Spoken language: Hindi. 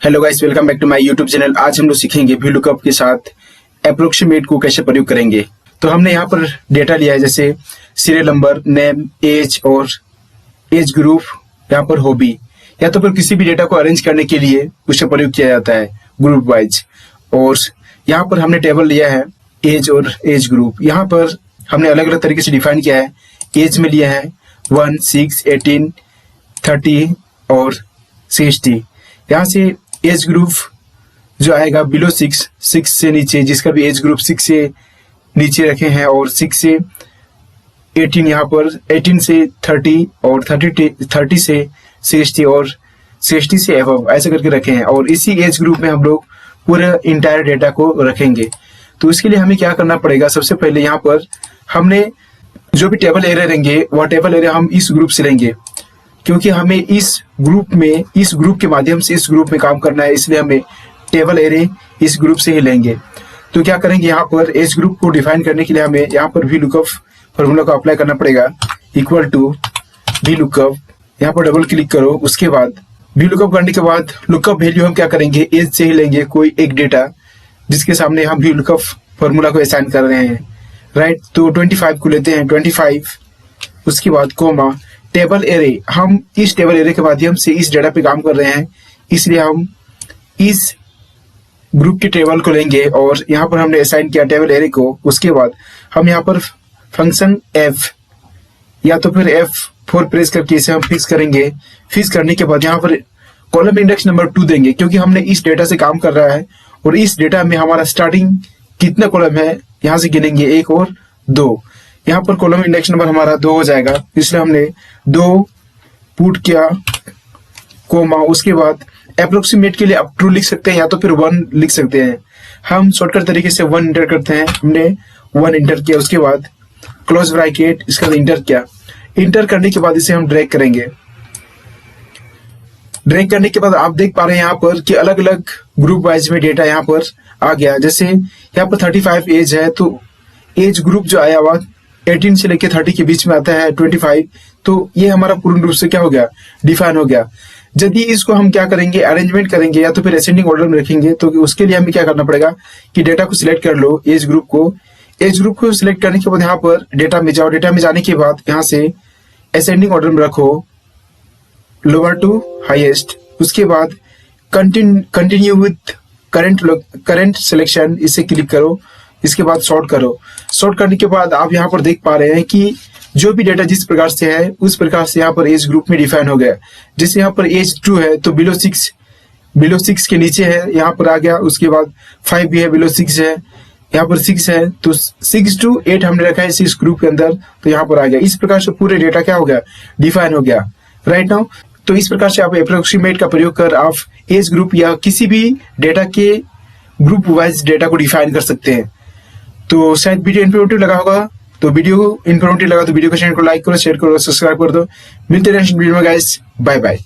Hello guys, welcome back to my YouTube channel. आज हम लोग सीखेंगे वी लुकअप के साथ अप्रोक्सीमेट को कैसे प्रयोग करेंगे। तो हमने यहाँ पर डेटा लिया है, जैसे सीरियल नंबर, नेम, एज और एज ग्रुप, यहाँ पर हॉबी, या तो फिर किसी भी डेटा को अरेंज करने के लिए उसे प्रयोग किया जाता है ग्रुप वाइज। और यहाँ पर हमने टेबल लिया है एज और एज ग्रुप। यहाँ पर हमने अलग अलग तरीके से डिफाइन किया है। एज में लिया है 1, 6, 18, 30 और 60। यहाँ से एज ग्रुप जो आएगा बिलो 6 से नीचे, जिसका भी एज ग्रुप 6 से नीचे रखे हैं, और 6 से 18, यहाँ पर 18 से 30 और 30 से 60 और 60 से एबव ऐसे करके रखे हैं। और इसी एज ग्रुप में हम लोग पूरे इंटायर डेटा को रखेंगे। तो इसके लिए हमें क्या करना पड़ेगा, सबसे पहले यहाँ पर हमने जो भी टेबल एरिया लेंगे वह टेबल एरिया हम इस ग्रुप से लेंगे, क्योंकि हमें इस ग्रुप के माध्यम से इस ग्रुप में काम करना है, इसलिए हमें टेबल एरे इस ग्रुप से ही लेंगे। तो क्या करेंगे, यहाँ पर एज ग्रुप को डिफाइन करने के लिए हमें यहाँ पर वी लुकअप फॉर्मूला को अप्लाई करना पड़ेगा। इक्वल टू वी लुकअप, यहाँ पर डबल क्लिक करो। उसके बाद वी लुकअप करने के बाद लुकअप वैल्यू हम क्या करेंगे, एज से ही लेंगे कोई एक डेटा जिसके सामने हम वी लुकअप फॉर्मूला को असाइन कर रहे हैं, राइट। तो 25 को लेते हैं, 25। उसके बाद कोमा टेबल एरे, हम इस टेबल एरे के माध्यम से इस डेटा पे काम कर रहे हैं, इसलिए हम इस ग्रुप के टेबल को लेंगे और यहाँ पर हमने असाइन किया टेबल एरे को। उसके बाद हम यहाँ पर फंक्शन f या तो फिर F4 प्रेस करके इसे हम फिक्स करेंगे। फिक्स करने के बाद यहाँ पर कॉलम इंडेक्स नंबर 2 देंगे, क्योंकि हमने इस डेटा से काम कर रहा है और इस डेटा में हमारा स्टार्टिंग कितना कॉलम है यहाँ से गिनेंगे, 1 और 2। यहाँ पर कॉलम इंडेक्स नंबर हमारा 2 हो जाएगा, इसलिए हमने 2 पुट किया, कोमा। उसके बाद अप्रोक्सीमेट के लिए आप ट्रू लिख सकते हैं या तो फिर 1 लिख सकते हैं। हम शॉर्टकट तरीके से 1 इंटर करते हैं, हमने 1 इंटर किया। उसके बाद क्लोज ब्रैकेट, इसका इंटर किया। इंटर करने के बाद इसे हम ड्रैग करेंगे। ड्रैग करने के बाद आप देख पा रहे हैं यहाँ पर कि अलग अलग ग्रुप वाइज में डेटा यहाँ पर आ गया। जैसे यहाँ पर 35 एज है, तो एज ग्रुप जो आया हुआ 18 से लेकर 30 के बीच में आता है 25, तो ये हमारा पूर्ण रूप से क्या हो गया, डिफाइन हो गया। यदि इसको हम क्या करेंगे, अरेंजमेंट करेंगे या तो फिर असेंडिंग ऑर्डर में रखेंगे, तो उसके लिए हमें क्या करना पड़ेगा कि डेटा को सिलेक्ट कर लो, एज ग्रुप को सिलेक्ट करने के बाद यहाँ पर डेटा में जाओ। डेटा में जाने के बाद यहाँ से असेंडिंग ऑर्डर में रखो, लोअर टू हाईएस्ट। उसके बाद कंटिन्यू विथ करंट सिलेक्शन, इसे क्लिक करो। इसके बाद सॉर्ट करो। सॉर्ट करने के बाद आप यहाँ पर देख पा रहे हैं कि जो भी डेटा जिस प्रकार से है उस प्रकार से यहाँ पर एज ग्रुप में डिफाइन हो गया। जैसे यहाँ पर एज 2 है तो बिलो 6 के नीचे है, यहाँ पर आ गया। उसके बाद 5 भी है, बिलो 6 है, यहाँ पर 6 है, तो 6 to 8 हमने रखा है इस ग्रुप के अंदर, तो यहाँ पर आ गया। इस प्रकार से पूरे डेटा क्या हो गया, डिफाइन हो गया, राइट नाउ। तो इस प्रकार से आप अप्रोक्सीमेट का प्रयोग कर आप एज ग्रुप या किसी भी डेटा के ग्रुप वाइज डेटा को डिफाइन कर सकते हैं। तो शायद वीडियो इन्फॉर्मेटिव लगा होगा, तो वीडियो इन्फॉर्मेटिव लगा तो वीडियो को चैनल को लाइक करो, शेयर करो, सब्सक्राइब कर दो। मिलते हैं नेक्स्ट वीडियो में गाइस, बाय बाय।